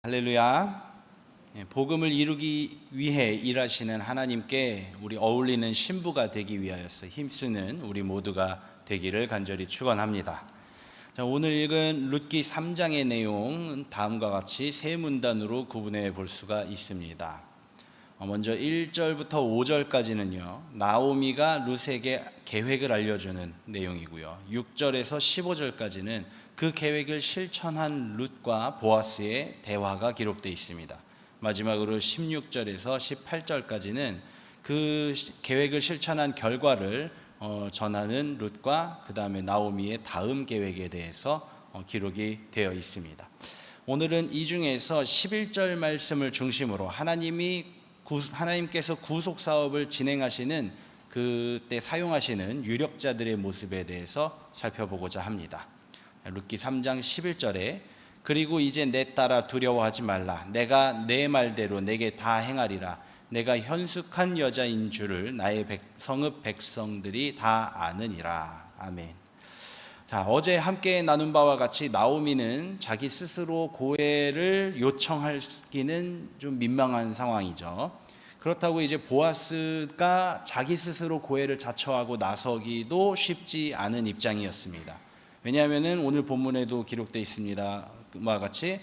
할렐루야. 복음을 이루기 위해 일하시는 하나님께 우리 어울리는 신부가 되기 위하여서 힘쓰는 우리 모두가 되기를 간절히 축원합니다. 자, 오늘 읽은 룻기 3장의 내용은 다음과 같이 세 문단으로 구분해 볼 수가 있습니다. 먼저 1절부터 5절까지는요, 나오미가 룻에게 계획을 알려주는 내용이고요, 6절에서 15절까지는 그 계획을 실천한 룻과 보아스의 대화가 기록되어 있습니다. 마지막으로 16절에서 18절까지는 그 계획을 실천한 결과를 전하는 룻과 그 다음에 나오미의 다음 계획에 대해서 기록이 되어 있습니다. 오늘은 이 중에서 11절 말씀을 중심으로 하나님께서 구속 사업을 진행하시는 그때 사용하시는 유력자들의 모습에 대해서 살펴보고자 합니다. 룻기 3장 11절에 그리고 이제 내 딸아 두려워하지 말라. 내가 내 말대로 내게 다 행하리라. 내가 현숙한 여자인 줄을 나의 성읍 백성들이 다 아느니라. 아멘. 자, 어제 함께 나눈 바와 같이 나오미는 자기 스스로 고해를 요청하기는 좀 민망한 상황이죠. 그렇다고 이제 보아스가 자기 스스로 고해를 자처하고 나서기도 쉽지 않은 입장이었습니다. 왜냐하면 오늘 본문에도 기록되어 있습니다. 그와 같이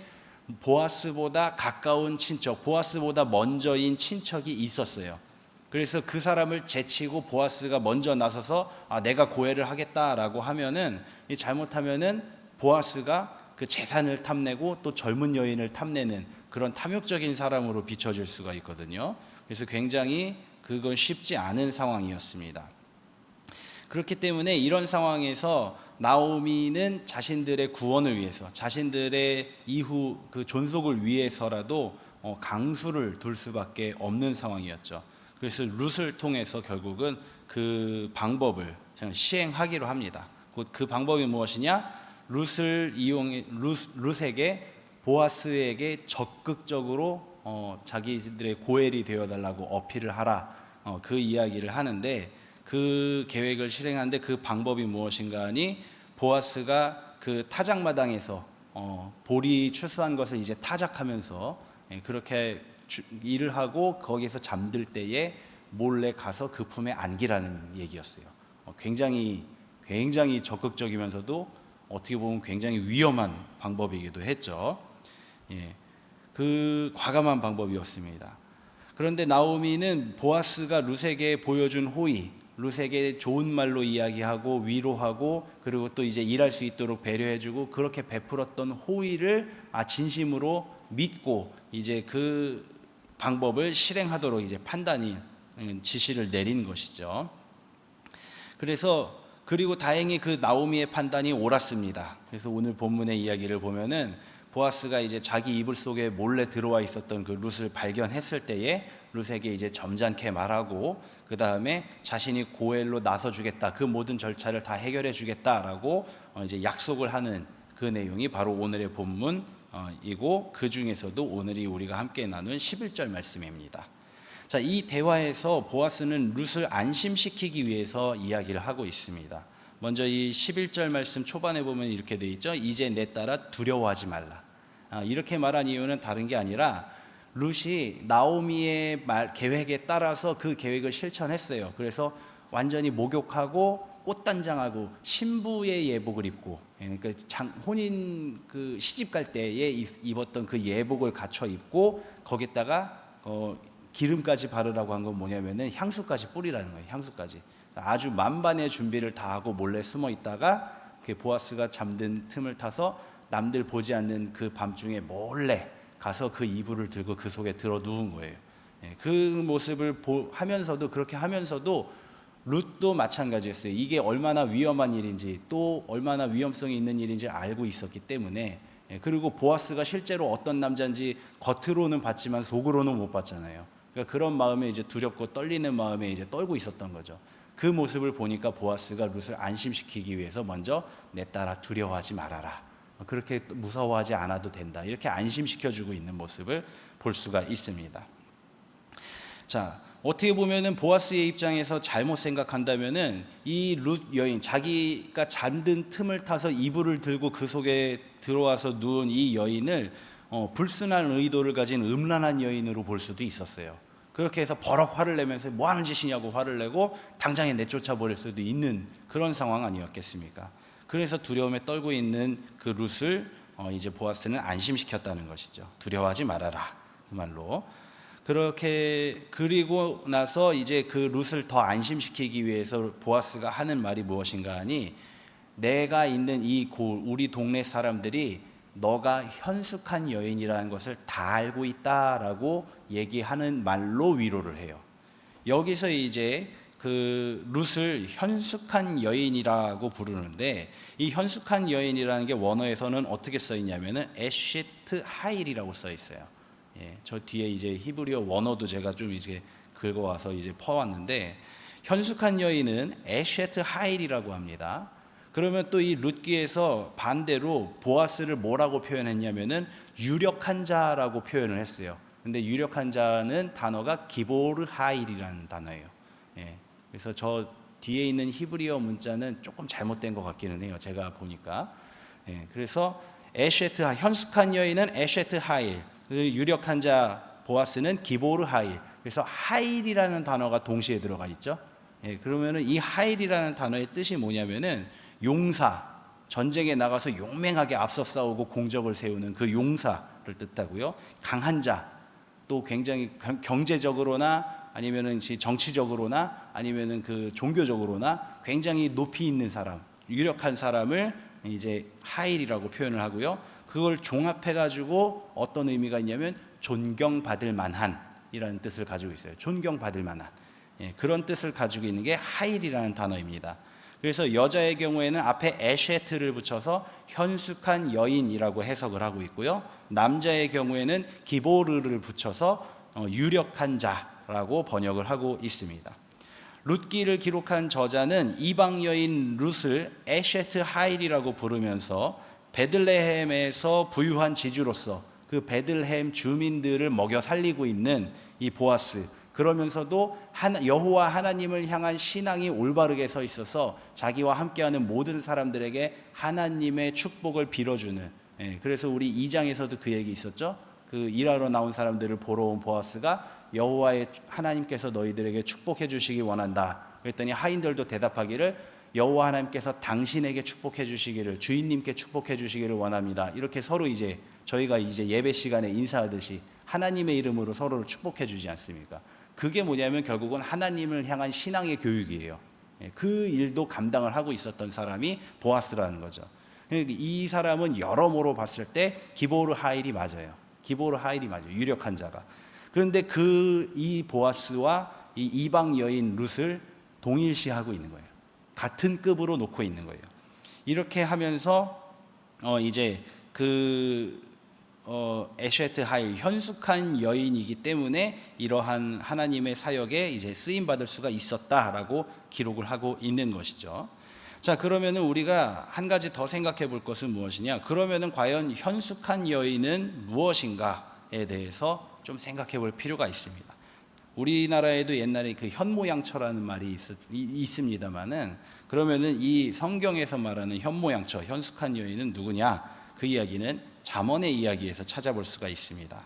보아스보다 가까운 친척, 보아스보다 먼저인 친척이 있었어요. 그래서 그 사람을 제치고 보아스가 먼저 나서서 내가 고해를 하겠다라고 하면은, 잘못하면은 보아스가 그 재산을 탐내고 또 젊은 여인을 탐내는 그런 탐욕적인 사람으로 비춰질 수가 있거든요. 그래서 굉장히 그건 쉽지 않은 상황이었습니다. 그렇기 때문에 이런 상황에서 나오미는 자신들의 구원을 위해서, 자신들의 이후 그 존속을 위해서라도 강수를 둘 수밖에 없는 상황이었죠. 그래서 룻을 통해서 결국은 그 방법을 시행하기로 합니다. 곧 그 방법이 무엇이냐? 룻을 이용해 룻에게 보아스에게 적극적으로 자기들의 고엘이 되어달라고 어필을 하라, 그 이야기를 하는데, 그 계획을 실행하는데 그 방법이 무엇인가 하니, 보아스가 그 타작마당에서 보리 추수한 것을 이제 타작하면서 그렇게 일을 하고 거기서 잠들 때에 몰래 가서 그 품에 안기라는 얘기였어요. 굉장히 적극적이면서도 어떻게 보면 굉장히 위험한 방법이기도 했죠. 그 과감한 방법이었습니다. 그런데 나오미는 보아스가 룻에게 보여준 호의, 룻에게 좋은 말로 이야기하고 위로하고 그리고 또 이제 일할 수 있도록 배려해주고 그렇게 베풀었던 호의를 진심으로 믿고 이제 그 방법을 실행하도록 이제 지시를 내린 것이죠. 그리고 다행히 그 나오미의 판단이 옳았습니다. 그래서 오늘 본문의 이야기를 보면은 보아스가 이제 자기 이불 속에 몰래 들어와 있었던 그 룻을 발견했을 때에 룻에게 이제 점잖게 말하고 그 다음에 자신이 고엘로 나서 주겠다, 그 모든 절차를 다 해결해 주겠다라고 이제 약속을 하는 그 내용이 바로 오늘의 본문이고, 그 중에서도 오늘이 우리가 함께 나눈 11절 말씀입니다. 자, 이 대화에서 보아스는 룻을 안심시키기 위해서 이야기를 하고 있습니다. 먼저 이 11절 말씀 초반에 보면 이렇게 되어 있죠. 이제 내 딸아 두려워하지 말라. 이렇게 말한 이유는 다른 게 아니라 룻이 나오미의 계획에 따라서 그 계획을 실천했어요. 그래서 완전히 목욕하고 꽃단장하고 신부의 예복을 입고, 그러니까 혼인 그 시집 갈 때에 입었던 그 예복을 갖춰 입고 거기다가 기름까지 바르라고 한 건 뭐냐면은 향수까지 뿌리라는 거예요. 향수까지. 아주 만반의 준비를 다 하고 몰래 숨어 있다가 보아스가 잠든 틈을 타서 남들 보지 않는 그 밤중에 몰래 가서 그 이불을 들고 그 속에 들어 누운 거예요. 그 모습을 하면서도, 그렇게 하면서도 룻도 마찬가지였어요. 이게 얼마나 위험한 일인지, 또 얼마나 위험성이 있는 일인지 알고 있었기 때문에, 그리고 보아스가 실제로 어떤 남자인지 겉으로는 봤지만 속으로는 못 봤잖아요. 그러니까 그런 마음에 이제 두렵고 떨리는 마음에 이제 떨고 있었던 거죠. 그 모습을 보니까 보아스가 룻을 안심시키기 위해서 먼저 내 딸아 두려워하지 말아라, 그렇게 무서워하지 않아도 된다, 이렇게 안심시켜주고 있는 모습을 볼 수가 있습니다. 자, 어떻게 보면은 보아스의 입장에서 잘못 생각한다면은 이 룻 여인, 자기가 잠든 틈을 타서 이불을 들고 그 속에 들어와서 누운 이 여인을 불순한 의도를 가진 음란한 여인으로 볼 수도 있었어요. 그렇게 해서 버럭 화를 내면서 뭐 하는 짓이냐고 화를 내고 당장에 내쫓아 버릴 수도 있는 그런 상황 아니었겠습니까? 그래서 두려움에 떨고 있는 그 룻을 이제 보아스는 안심시켰다는 것이죠. 두려워하지 말아라, 그 말로. 그렇게 그리고 나서 이제 그 룻을 더 안심시키기 위해서 보아스가 하는 말이 무엇인가 하니, 내가 있는 이 골, 우리 동네 사람들이 너가 현숙한 여인이라는 것을 다 알고 있다라고 얘기하는 말로 위로를 해요. 여기서 이제 그 룻을 현숙한 여인이라고 부르는데, 이 현숙한 여인이라는 게 원어에서는 어떻게 써 있냐면은 에쉐트 하일이라고 써 있어요. 저 뒤에 이제 히브리어 원어도 제가 좀 이제 긁어와서 이제 퍼왔는데, 현숙한 여인은 에쉐트 하일이라고 합니다. 그러면 또 이 룻기에서 반대로 보아스를 뭐라고 표현했냐면은 유력한 자라고 표현을 했어요. 근데 유력한 자는 단어가 기보르 하일이라는 단어예요. 그래서 저 뒤에 있는 히브리어 문자는 조금 잘못된 것 같기는 해요. 제가 보니까. 그래서 에쉐트 하일, 현숙한 여인은 에쉐트 하일, 유력한 자 보아스는 기보르 하일. 그래서 하일이라는 단어가 동시에 들어가 있죠. 그러면은 이 하일이라는 단어의 뜻이 뭐냐면은 용사, 전쟁에 나가서 용맹하게 앞서 싸우고 공적을 세우는 그 용사를 뜻하고요. 강한 자, 또 굉장히 경제적으로나 아니면은 정치적으로나 아니면은 그 종교적으로나 굉장히 높이 있는 사람, 유력한 사람을 이제 하일이라고 표현을 하고요. 그걸 종합해 가지고 어떤 의미가 있냐면 존경받을 만한이라는 뜻을 가지고 있어요. 존경받을 만한, 그런 뜻을 가지고 있는 게 하일이라는 단어입니다. 그래서 여자의 경우에는 앞에 에쉐트를 붙여서 현숙한 여인이라고 해석을 하고 있고요. 남자의 경우에는 기보르를 붙여서 유력한 자라고 번역을 하고 있습니다. 룻기를 기록한 저자는 이방 여인 룻을 에쉐트 하일이라고 부르면서 베들레헴에서 부유한 지주로서 그 베들레헴 주민들을 먹여 살리고 있는 이 보아스, 그러면서도 여호와 하나님을 향한 신앙이 올바르게 서 있어서 자기와 함께하는 모든 사람들에게 하나님의 축복을 빌어주는, 그래서 우리 2장에서도 그 얘기 있었죠. 그 일하러 나온 사람들을 보러 온 보아스가 여호와의 하나님께서 너희들에게 축복해 주시기 원한다. 그랬더니 하인들도 대답하기를 여호와 하나님께서 당신에게 축복해 주시기를, 주인님께 축복해 주시기를 원합니다. 이렇게 서로 이제 저희가 이제 예배 시간에 인사하듯이 하나님의 이름으로 서로를 축복해 주지 않습니까? 그게 뭐냐면 결국은 하나님을 향한 신앙의 교육이에요. 그 일도 감당을 하고 있었던 사람이 보아스라는 거죠. 이 사람은 여러모로 봤을 때 기보르 하일이 맞아요. 기보르 하일이 맞아요. 유력한 자가. 그런데 이 보아스와 이 이방 여인 룻을 동일시하고 있는 거예요. 같은 급으로 놓고 있는 거예요. 이렇게 하면서 이제 에쉐트 하일, 현숙한 여인이기 때문에 이러한 하나님의 사역에 이제 쓰임 받을 수가 있었다라고 기록을 하고 있는 것이죠. 자, 그러면은 우리가 한 가지 더 생각해 볼 것은 무엇이냐? 그러면은 과연 현숙한 여인은 무엇인가에 대해서 좀 생각해 볼 필요가 있습니다. 우리나라에도 옛날에 그 현모양처라는 말이 있습니다만은, 그러면은 이 성경에서 말하는 현모양처, 현숙한 여인은 누구냐? 그 이야기는 잠언의 이야기에서 찾아볼 수가 있습니다.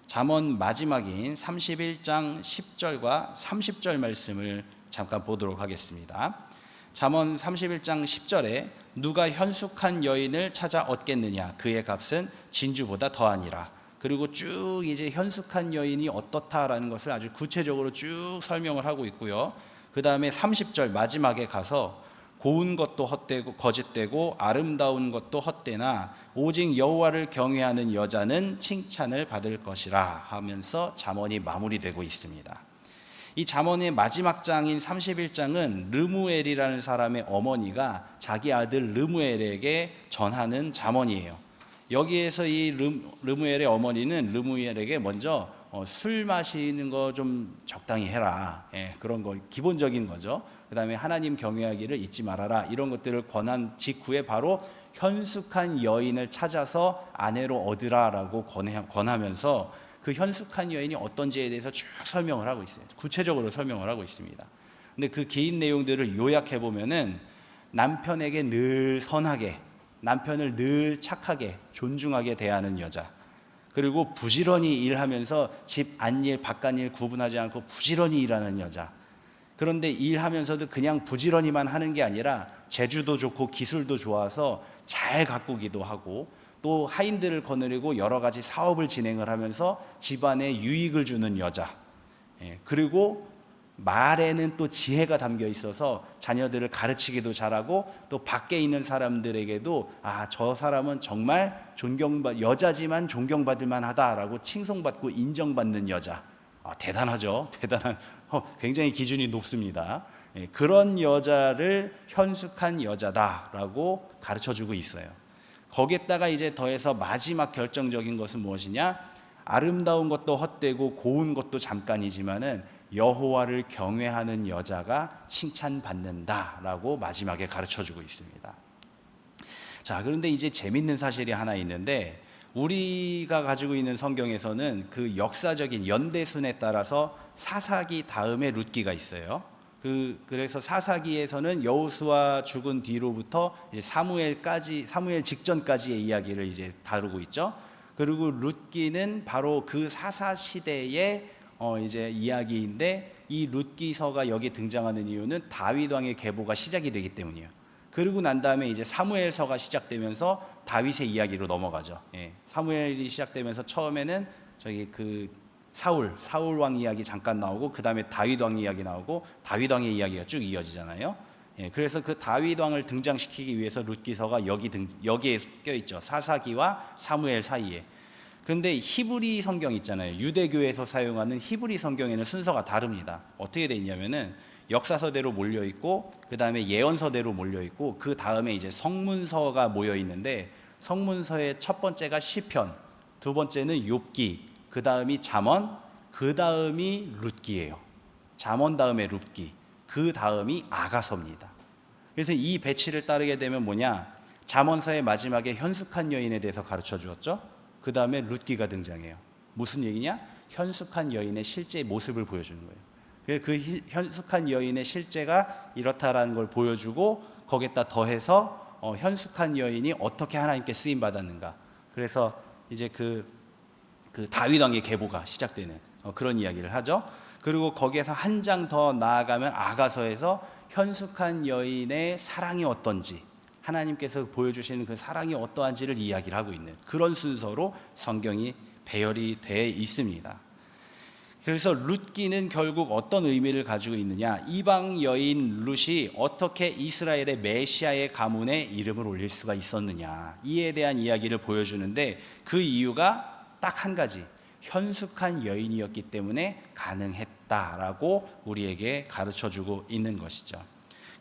잠언 마지막인 31장 10절과 30절 말씀을 잠깐 보도록 하겠습니다. 잠언 31장 10절에 누가 현숙한 여인을 찾아 얻겠느냐? 그의 값은 진주보다 더하니라. 그리고 쭉 이제 현숙한 여인이 어떻다라는 것을 아주 구체적으로 쭉 설명을 하고 있고요. 그 다음에 30절 마지막에 가서 고운 것도 헛되고 거짓되고 아름다운 것도 헛되나 오직 여호와를 경외하는 여자는 칭찬을 받을 것이라 하면서 잠언이 마무리되고 있습니다. 이 잠언의 마지막 장인 31장은 르무엘이라는 사람의 어머니가 자기 아들 르무엘에게 전하는 잠언이에요. 여기에서 이 르무엘의 어머니는 르무엘에게 먼저 술 마시는 거 좀 적당히 해라, 그런 거 기본적인 거죠. 그 다음에 하나님 경외하기를 잊지 말아라, 이런 것들을 권한 직후에 바로 현숙한 여인을 찾아서 아내로 얻으라라고 권하면서 그 현숙한 여인이 어떤지에 대해서 쭉 설명을 하고 있어요. 구체적으로 설명을 하고 있습니다. 근데 그 긴 내용들을 요약해 보면은 남편에게 늘 선하게, 남편을 늘 착하게 존중하게 대하는 여자, 그리고 부지런히 일하면서 집 안일 바깥일 구분하지 않고 부지런히 일하는 여자. 그런데 일하면서도 그냥 부지런히만 하는 게 아니라 재주도 좋고 기술도 좋아서 잘 가꾸기도 하고 또 하인들을 거느리고 여러 가지 사업을 진행을 하면서 집안에 유익을 주는 여자. 그리고 말에는 또 지혜가 담겨 있어서 자녀들을 가르치기도 잘하고 또 밖에 있는 사람들에게도 저 사람은 정말 여자지만 존경받을 만하다라고 칭송받고 인정받는 여자. 대단하죠. 굉장히 기준이 높습니다. 그런 여자를 현숙한 여자다라고 가르쳐주고 있어요. 거기에다가 이제 더해서 마지막 결정적인 것은 무엇이냐? 아름다운 것도 헛되고 고운 것도 잠깐이지만은 여호와를 경외하는 여자가 칭찬받는다라고 마지막에 가르쳐주고 있습니다. 자, 그런데 이제 재밌는 사실이 하나 있는데 우리가 가지고 있는 성경에서는 그 역사적인 연대순에 따라서 사사기 다음에 룻기가 있어요. 그래서 사사기에서는 여호수아 죽은 뒤로부터 이제 사무엘 직전까지의 이야기를 이제 다루고 있죠. 그리고 룻기는 바로 그 사사 시대의 이제 이야기인데 이 룻기서가 여기 등장하는 이유는 다윗 왕의 계보가 시작이 되기 때문이에요. 그리고 난 다음에 이제 사무엘서가 시작되면서 다윗의 이야기로 넘어가죠. 사무엘이 시작되면서 처음에는 사울 왕 이야기 잠깐 나오고 그 다음에 다윗 왕 이야기 나오고 다윗 왕의 이야기가 쭉 이어지잖아요. 그래서 그 다윗 왕을 등장시키기 위해서 룻기서가 여기에 껴있죠. 사사기와 사무엘 사이에. 그런데 히브리 성경 있잖아요. 유대교에서 사용하는 히브리 성경에는 순서가 다릅니다. 어떻게 돼 있냐면은 역사서대로 몰려 있고 그 다음에 예언서대로 몰려 있고 그 다음에 이제 성문서가 모여 있는데 성문서의 첫 번째가 시편, 두 번째는 욥기, 그 다음이 잠언, 그 다음이 룻기예요. 잠언 다음에 룻기, 그 다음이 아가서입니다. 그래서 이 배치를 따르게 되면 뭐냐? 잠언서의 마지막에 현숙한 여인에 대해서 가르쳐 주었죠. 그 다음에 룻기가 등장해요. 무슨 얘기냐? 현숙한 여인의 실제 모습을 보여주는 거예요. 그 현숙한 여인의 실제가 이렇다라는 걸 보여주고 거기에다 더해서 현숙한 여인이 어떻게 하나님께 쓰임 받았는가. 그래서 이제 그 다윗 왕의 계보가 시작되는 그런 이야기를 하죠. 그리고 거기에서 한 장 더 나아가면 아가서에서 현숙한 여인의 사랑이 어떤지, 하나님께서 보여주시는 그 사랑이 어떠한지를 이야기를 하고 있는 그런 순서로 성경이 배열이 되어 있습니다. 그래서 룻기는 결국 어떤 의미를 가지고 있느냐? 이방 여인 룻이 어떻게 이스라엘의 메시아의 가문에 이름을 올릴 수가 있었느냐? 이에 대한 이야기를 보여주는데 그 이유가 딱 한 가지, 현숙한 여인이었기 때문에 가능했다라고 우리에게 가르쳐주고 있는 것이죠.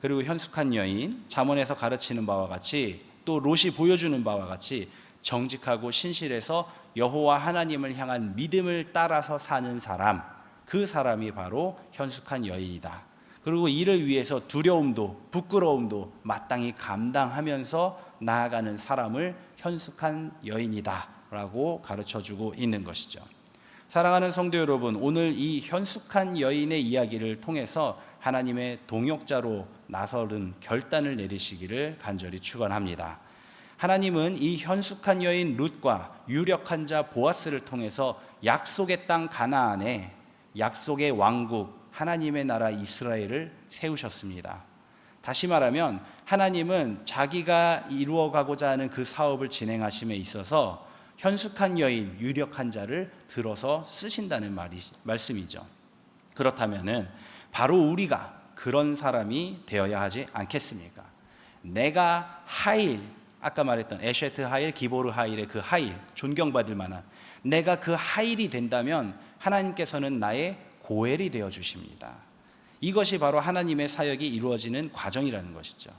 그리고 현숙한 여인, 잠언에서 가르치는 바와 같이 또 롯이 보여주는 바와 같이 정직하고 신실해서 여호와 하나님을 향한 믿음을 따라서 사는 사람, 그 사람이 바로 현숙한 여인이다. 그리고 이를 위해서 두려움도 부끄러움도 마땅히 감당하면서 나아가는 사람을 현숙한 여인이다 라고 가르쳐주고 있는 것이죠. 사랑하는 성도 여러분, 오늘 이 현숙한 여인의 이야기를 통해서 하나님의 동역자로 나서는 결단을 내리시기를 간절히 축원합니다. 하나님은 이 현숙한 여인 룻과 유력한 자 보아스를 통해서 약속의 땅 가나안에 약속의 왕국 하나님의 나라 이스라엘을 세우셨습니다. 다시 말하면 하나님은 자기가 이루어가고자 하는 그 사업을 진행하심에 있어서 현숙한 여인, 유력한 자를 들어서 쓰신다는 말씀이죠. 그렇다면은 바로 우리가 그런 사람이 되어야 하지 않겠습니까? 내가 하일, 아까 말했던 에쉐트 하일, 기보르 하일의 그 하일, 존경받을 만한 내가 그 하일이 된다면 하나님께서는 나의 고엘이 되어 주십니다. 이것이 바로 하나님의 사역이 이루어지는 과정이라는 것이죠.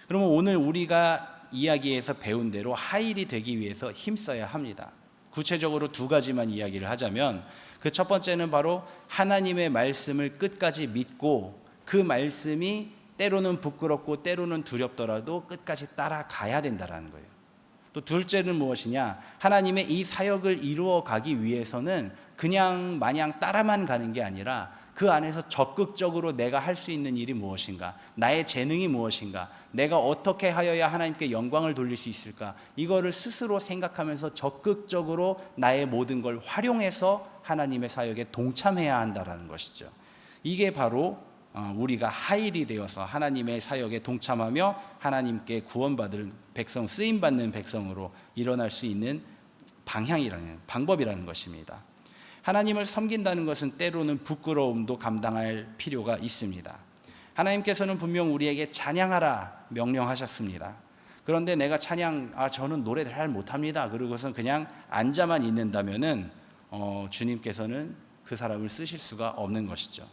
그러면 오늘 우리가 이야기에서 배운 대로 하일이 되기 위해서 힘써야 합니다. 구체적으로 두 가지만 이야기를 하자면 그 첫 번째는 바로 하나님의 말씀을 끝까지 믿고 그 말씀이 때로는 부끄럽고 때로는 두렵더라도 끝까지 따라가야 된다는 거예요. 또 둘째는 무엇이냐? 하나님의 이 사역을 이루어 가기 위해서는 그냥 마냥 따라만 가는 게 아니라 그 안에서 적극적으로 내가 할 수 있는 일이 무엇인가, 나의 재능이 무엇인가, 내가 어떻게 하여야 하나님께 영광을 돌릴 수 있을까, 이거를 스스로 생각하면서 적극적으로 나의 모든 걸 활용해서 하나님의 사역에 동참해야 한다는 것이죠. 이게 바로 우리가 하일이 되어서 하나님의 사역에 동참하며 하나님께 구원받을 백성, 쓰임받는 백성으로 일어날 수 있는 방법이라는 것입니다. 하나님을 섬긴다는 것은 때로는 부끄러움도 감당할 필요가 있습니다. 하나님께서는 분명 우리에게 찬양하라 명령하셨습니다. 그런데 내가 저는 노래 잘 못합니다, 그러고선 그냥 앉아만 있는다면은 주님께서는 그 사람을 쓰실 수가 없는 것이죠.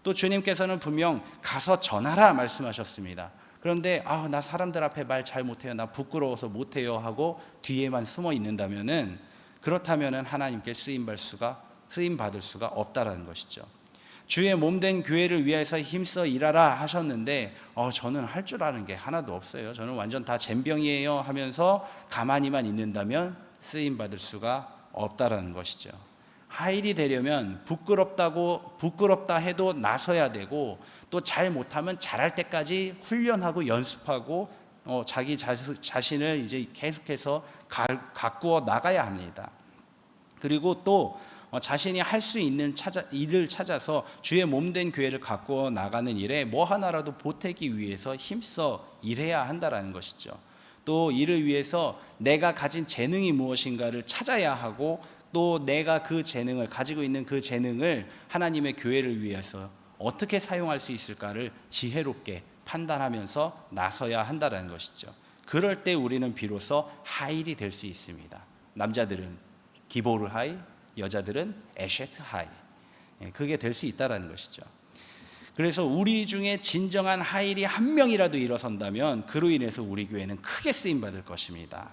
또 주님께서는 분명 가서 전하라 말씀하셨습니다. 그런데 나 사람들 앞에 말 잘 못해요, 나 부끄러워서 못해요 하고 뒤에만 숨어 있는다면은, 그렇다면은 하나님께 쓰임 받을 수가 없다라는 것이죠. 주의 몸된 교회를 위해서 힘써 일하라 하셨는데 저는 할 줄 아는 게 하나도 없어요, 저는 완전 다 젬병이에요 하면서 가만히만 있는다면 쓰임 받을 수가 없다라는 것이죠. 하일이 되려면 부끄럽다 해도 나서야 되고, 또 잘 못하면 잘할 때까지 훈련하고 연습하고 자기 자신을 이제 계속해서 가꾸어 나가야 합니다. 그리고 또 자신이 할 수 있는 일을 찾아서 주의 몸된 교회를 가꾸어 나가는 일에 뭐 하나라도 보태기 위해서 힘써 일해야 한다라는 것이죠. 또 이를 위해서 내가 가진 재능이 무엇인가를 찾아야 하고, 또 내가 가지고 있는 그 재능을 하나님의 교회를 위해서 어떻게 사용할 수 있을까를 지혜롭게 판단하면서 나서야 한다는 것이죠. 그럴 때 우리는 비로소 하일이 될 수 있습니다. 남자들은 기보르 하이, 여자들은 에셰트 하이, 그게 될 수 있다는 것이죠. 그래서 우리 중에 진정한 하일이 한 명이라도 일어선다면 그로 인해서 우리 교회는 크게 쓰임받을 것입니다.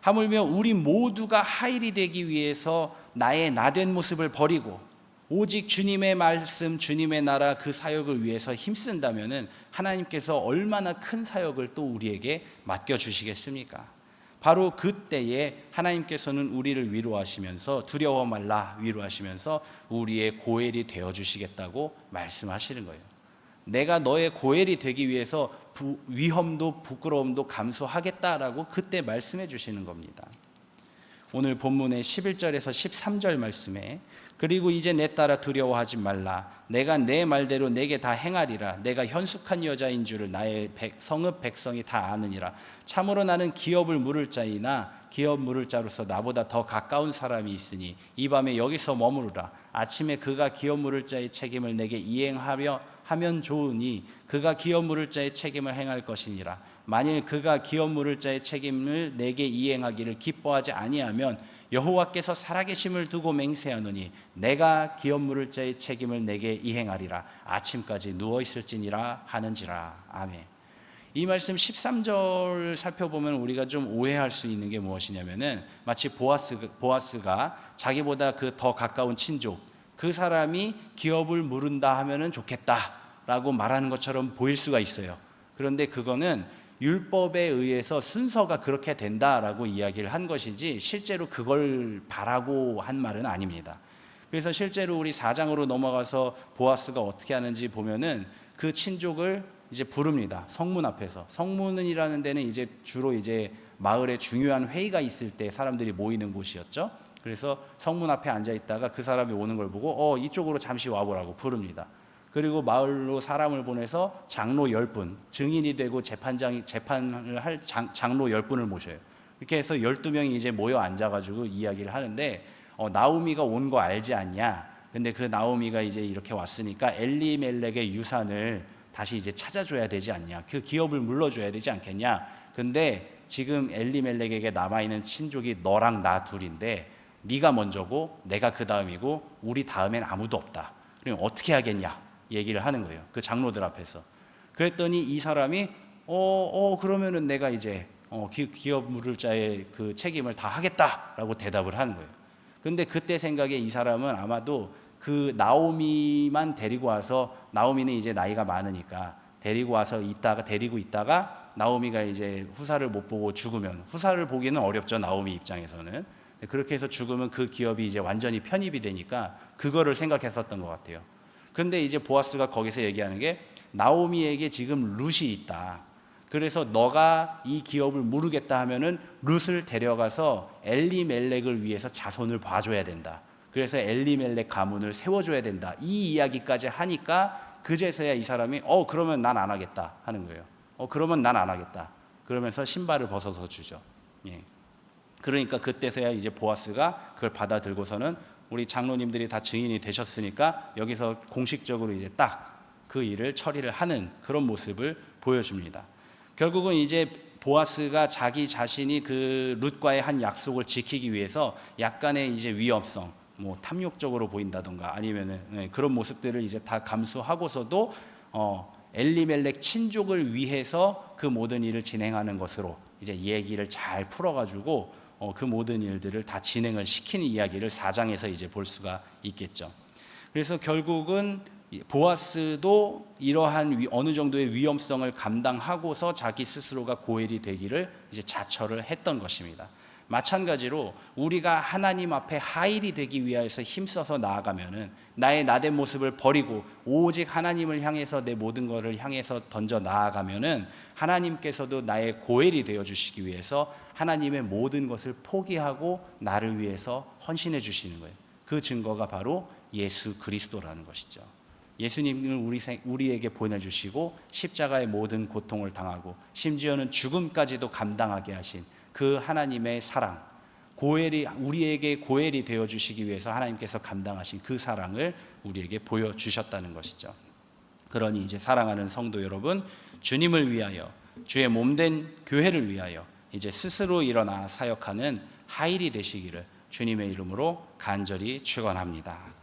하물며 우리 모두가 하일이 되기 위해서 나의 나된 모습을 버리고 오직 주님의 말씀, 주님의 나라 그 사역을 위해서 힘쓴다면은 하나님께서 얼마나 큰 사역을 또 우리에게 맡겨주시겠습니까? 바로 그때에 하나님께서는 우리를 위로하시면서 두려워 말라 위로하시면서 우리의 고엘이 되어주시겠다고 말씀하시는 거예요. 내가 너의 고엘이 되기 위해서 위험도 부끄러움도 감수하겠다라고 그때 말씀해 주시는 겁니다. 오늘 본문의 11절에서 13절 말씀에 그리고 이제 내 따라 두려워하지 말라. 내가 내 말대로 내게 다 행하리라. 내가 현숙한 여자인 줄을 나의 성읍 백성이 다 아느니라. 참으로 나는 기업을 물을 자이나 기업 물을 자로서 나보다 더 가까운 사람이 있으니 이 밤에 여기서 머무르라. 아침에 그가 기업 물을 자의 책임을 내게 이행하려 하면 좋으니 그가 기업 물을 자의 책임을 행할 것이니라. 만일 그가 기업 물을 자의 책임을 내게 이행하기를 기뻐하지 아니하면 여호와께서 살아계심을 두고 맹세하노니 내가 기업 물을 자의 책임을 내게 이행하리라. 아침까지 누워있을지니라 하는지라. 아멘. 이 말씀 13절 살펴보면 우리가 좀 오해할 수 있는 게 무엇이냐면은 마치 보아스가 자기보다 그 더 가까운 친족 그 사람이 기업을 물은다 하면은 좋겠다라고 말하는 것처럼 보일 수가 있어요. 그런데 그거는 율법에 의해서 순서가 그렇게 된다라고 이야기를 한 것이지 실제로 그걸 바라고 한 말은 아닙니다. 그래서 실제로 우리 4장으로 넘어가서 보아스가 어떻게 하는지 보면은 그 친족을 이제 부릅니다. 성문 앞에서. 성문이라는 데는 이제 주로 이제 마을에 중요한 회의가 있을 때 사람들이 모이는 곳이었죠. 그래서 성문 앞에 앉아 있다가 그 사람이 오는 걸 보고 이쪽으로 잠시 와보라고 부릅니다. 그리고 마을로 사람을 보내서 장로 10분, 증인이 되고 재판을 할 장로 10분을 모셔요. 이렇게 해서 12명이 이제 모여 앉아가지고 이야기를 하는데 나오미가 온 거 알지 않냐? 근데 그 나오미가 이제 이렇게 왔으니까 엘리멜렉의 유산을 다시 이제 찾아줘야 되지 않냐? 그 기업을 물러줘야 되지 않겠냐? 근데 지금 엘리멜렉에게 남아있는 친족이 너랑 나 둘인데 네가 먼저고 내가 그 다음이고 우리 다음엔 아무도 없다. 그럼 어떻게 하겠냐? 얘기를 하는 거예요. 그 장로들 앞에서. 그랬더니 이 사람이 그러면은 내가 이제 기업 물을 자의 그 책임을 다 하겠다라고 대답을 하는 거예요. 근데 그때 생각에 이 사람은 아마도 그 나오미만 데리고 와서 나오미는 이제 나이가 많으니까 데리고 와서 데리고 있다가 나오미가 이제 후사를 못 보고 죽으면, 후사를 보기는 어렵죠, 나오미 입장에서는. 그렇게 해서 죽으면 그 기업이 이제 완전히 편입이 되니까 그거를 생각했었던 것 같아요. 근데 이제 보아스가 거기서 얘기하는 게, 나오미에게 지금 룻이 있다. 그래서 너가 이 기업을 무르겠다 하면은 룻을 데려가서 엘리멜렉을 위해서 자손을 봐줘야 된다. 그래서 엘리멜렉 가문을 세워줘야 된다. 이 이야기까지 하니까 그제서야 이 사람이 그러면 난 안 하겠다 하는 거예요. 그러면 난 안 하겠다. 그러면서 신발을 벗어서 주죠. 예. 그러니까 그때서야 이제 보아스가 그걸 받아들고서는, 우리 장로님들이 다 증인이 되셨으니까 여기서 공식적으로 이제 딱 그 일을 처리를 하는 그런 모습을 보여줍니다. 결국은 이제 보아스가 자기 자신이 그 룻과의 한 약속을 지키기 위해서 약간의 이제 위험성, 뭐 탐욕적으로 보인다던가 아니면은 그런 모습들을 이제 다 감수하고서도 엘리멜렉 친족을 위해서 그 모든 일을 진행하는 것으로 이제 얘기를 잘 풀어가지고 그 모든 일들을 다 진행을 시키는 이야기를 4장에서 이제 볼 수가 있겠죠. 그래서 결국은 보아스도 이러한 어느 정도의 위험성을 감당하고서 자기 스스로가 고엘이 되기를 이제 자처를 했던 것입니다. 마찬가지로 우리가 하나님 앞에 하일이 되기 위해서 힘써서 나아가면은, 나의 나된 모습을 버리고 오직 하나님을 향해서 내 모든 것을 향해서 던져 나아가면은, 하나님께서도 나의 고엘이 되어 주시기 위해서 하나님의 모든 것을 포기하고 나를 위해서 헌신해 주시는 거예요. 그 증거가 바로 예수 그리스도라는 것이죠. 예수님을 우리에게 보내주시고 십자가의 모든 고통을 당하고 심지어는 죽음까지도 감당하게 하신 그 하나님의 사랑, 우리에게 고엘이 되어 주시기 위해서 하나님께서 감당하신 그 사랑을 우리에게 보여주셨다는 것이죠. 그러니 이제 사랑하는 성도 여러분, 주님을 위하여, 주의 몸된 교회를 위하여 이제 스스로 일어나 사역하는 하일이 되시기를 주님의 이름으로 간절히 축원합니다.